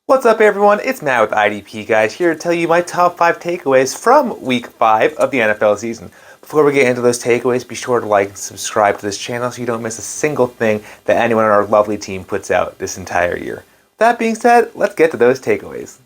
What's up, everyone? It's Matt with IDP Guys here to tell you my top 5 takeaways from Week 5 of the NFL season. Before we get into those takeaways, be sure to like and subscribe to this channel so you don't miss a single thing that anyone on our lovely team puts out this entire year. That being said, let's get to those takeaways.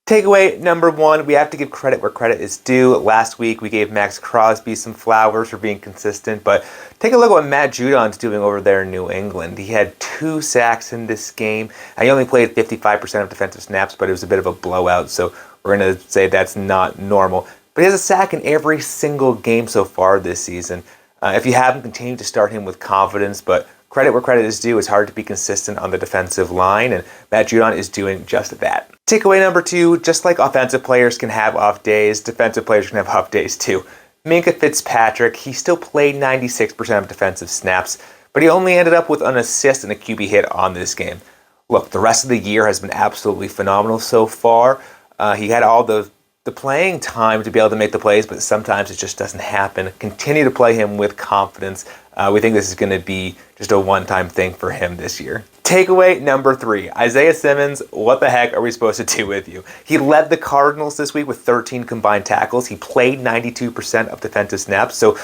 Takeaway number 1, we have to give credit where credit is due. Last week, we gave Max Crosby some flowers for being consistent, but take a look at what Matt Judon's doing over there in New England. He had 2 sacks in this game. He only played 55% of defensive snaps, but it was a bit of a blowout, so we're going to say that's not normal. But he has a sack in every single game so far this season. If you haven't, continue to start him with confidence, but credit where credit is due. It's hard to be consistent on the defensive line, and Matt Judon is doing just that. Takeaway number 2, just like offensive players can have off days, defensive players can have off days too. Minkah Fitzpatrick, he still played 96% of defensive snaps, but he only ended up with an assist and a QB hit on this game. Look, the rest of the year has been absolutely phenomenal so far. He had all the playing time to be able to make the plays, but sometimes it just doesn't happen. Continue to play him with confidence. We think this is going to be just a one-time thing for him this year. Takeaway number 3, Isaiah Simmons, what the heck are we supposed to do with you? He led the Cardinals this week with 13 combined tackles. He played 92% of defensive snaps. So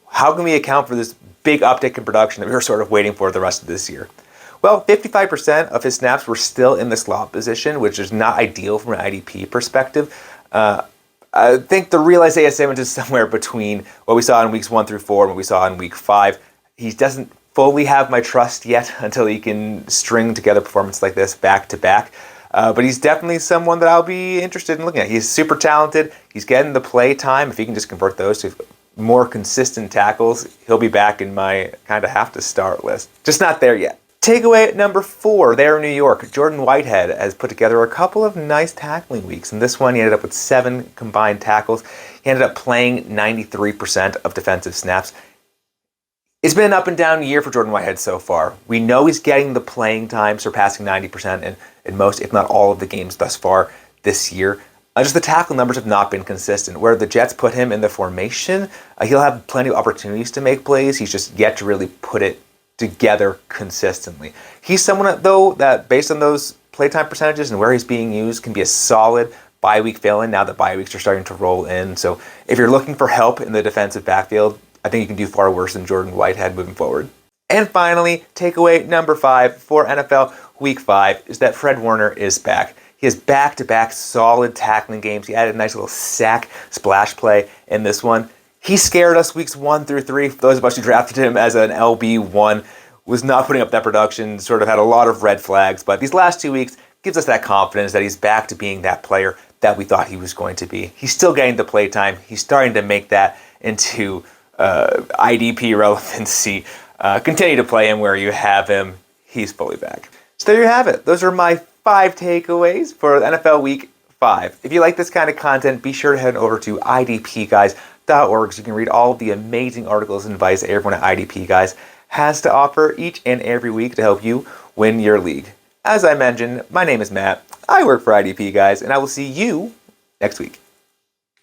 how can we account for this big uptick in production that we were sort of waiting for the rest of this year? Well, 55% of his snaps were still in the slot position, which is not ideal from an IDP perspective. I think the real Isaiah Simmons is somewhere between what we saw in weeks 1 through 4 and what we saw in week 5. He doesn't fully have my trust yet until he can string together performance like this back to back. But he's definitely someone that I'll be interested in looking at. He's super talented. He's getting the play time. If he can just convert those to more consistent tackles, he'll be back in my kind of have to start list. Just not there yet. Takeaway number 4, there in New York, Jordan Whitehead has put together a couple of nice tackling weeks. In this one, he ended up with 7 combined tackles. He ended up playing 93% of defensive snaps. It's been an up and down year for Jordan Whitehead so far. We know he's getting the playing time, surpassing 90% in most, if not all, of the games thus far this year. Just the tackle numbers have not been consistent. Where the Jets put him in the formation, he'll have plenty of opportunities to make plays. He's just yet to really put it together consistently. He's someone, though, that based on those playtime percentages and where he's being used, can be a solid bye-week fill-in now that bye weeks are starting to roll in. So if you're looking for help in the defensive backfield, I think you can do far worse than Jordan Whitehead moving forward. And finally, takeaway number 5 for NFL Week 5 is that Fred Warner is back. He has back-to-back solid tackling games. He added a nice little sack splash play in this one. He scared us weeks 1 through 3. For those of us who drafted him as an LB1, was not putting up that production, sort of had a lot of red flags. But these last 2 weeks gives us that confidence that he's back to being that player that we thought he was going to be. He's still getting the play time. He's starting to make that into IDP relevancy. Continue to play him where you have him. He's fully back. So there you have it. Those are my 5 takeaways for NFL Week 5. If you like this kind of content, be sure to head over to idpguys.org so you can read all of the amazing articles and advice everyone at IDP Guys has to offer each and every week to help you win your league. As I mentioned, my name is Matt. I work for IDP Guys, and I will see you next week.